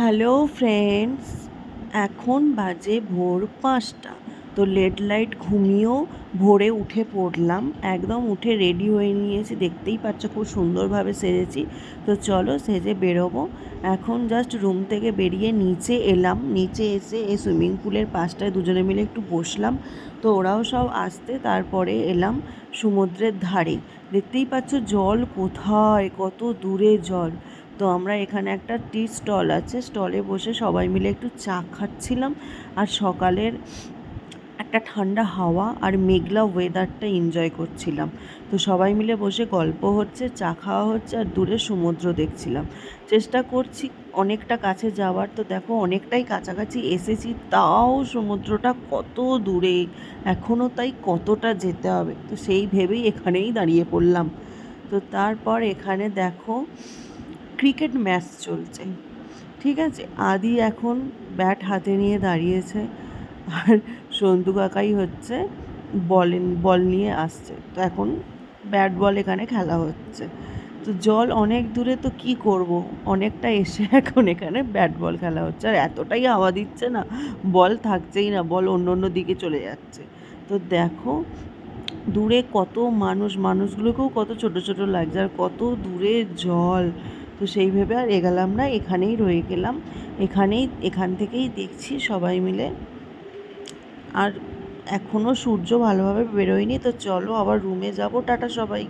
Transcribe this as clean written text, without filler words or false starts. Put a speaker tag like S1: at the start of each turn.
S1: Hello friends, এখন বাজে ভোর ৫টা। তো লেট লাইট ঘুমিয়েও ভোরে উঠে পড়লাম, একদম উঠে রেডি হয়ে নিয়েছি। দেখতেই পাচ্ছ খুব সুন্দরভাবে সেজেছি। তো চলো সেজে বেরোবো। এখন জাস্ট রুম থেকে বেরিয়ে নিচে এলাম। নিচে এসে এই সুইমিং পুলের পাশটায় দুজনে মিলে একটু বসলাম। তো ওরাও সব আসতে তারপরে এলাম সমুদ্রের ধারে। দেখতেই পাচ্ছ জল কোথায়, কত দূরে জল। তো আমরা এখানে একটা টি স্টল আছে, স্টলে বসে সবাই মিলে একটু চা খাচ্ছিলাম আর সকালের একটা ঠান্ডা হাওয়া আর মেঘলা ওয়েদারটা এনজয় করছিলাম। তো সবাই মিলে বসে গল্প হচ্ছে, চা খাওয়া হচ্ছে আর দূরে সমুদ্র দেখছিলাম। চেষ্টা করছি অনেকটা কাছে যাওয়ার। তো দেখো অনেকটাই কাছাকাছি এসেছি, তাও সমুদ্রটা কত দূরে, এখনও তাই কতটা যেতে হবে। তো সেই ভেবেই এখানেই দাঁড়িয়ে পড়লাম। তো তারপর এখানে দেখো ক্রিকেট ম্যাচ চলছে, ঠিক আছে। আদি এখন ব্যাট হাতে নিয়ে দাঁড়িয়েছে আর সন্তু কাকাই হচ্ছে বল নিয়ে আসছে। তো এখন ব্যাট বল এখানে খেলা হচ্ছে। তো জল অনেক দূরে, তো কি করব, অনেকটা এসে এখন এখানে ব্যাট বল খেলা হচ্ছে। আর এতটাই হাওয়া দিচ্ছে না, বল থাকছেই না, বল অন্য অন্য দিকে চলে যাচ্ছে। তো দেখো দূরে কত মানুষগুলোকেও কত ছোট ছোট লাগছে, আর কত দূরে জল। তো সেই ভেবে আর এগোলাম না, এখানেই রয়ে গেলাম। এখান থেকেই দেখছি সবাই মিলে। আর এখনও সূর্য ভালোভাবে বেরোয়নি। তো চলো আবার রুমে যাব। টাটা সবাই।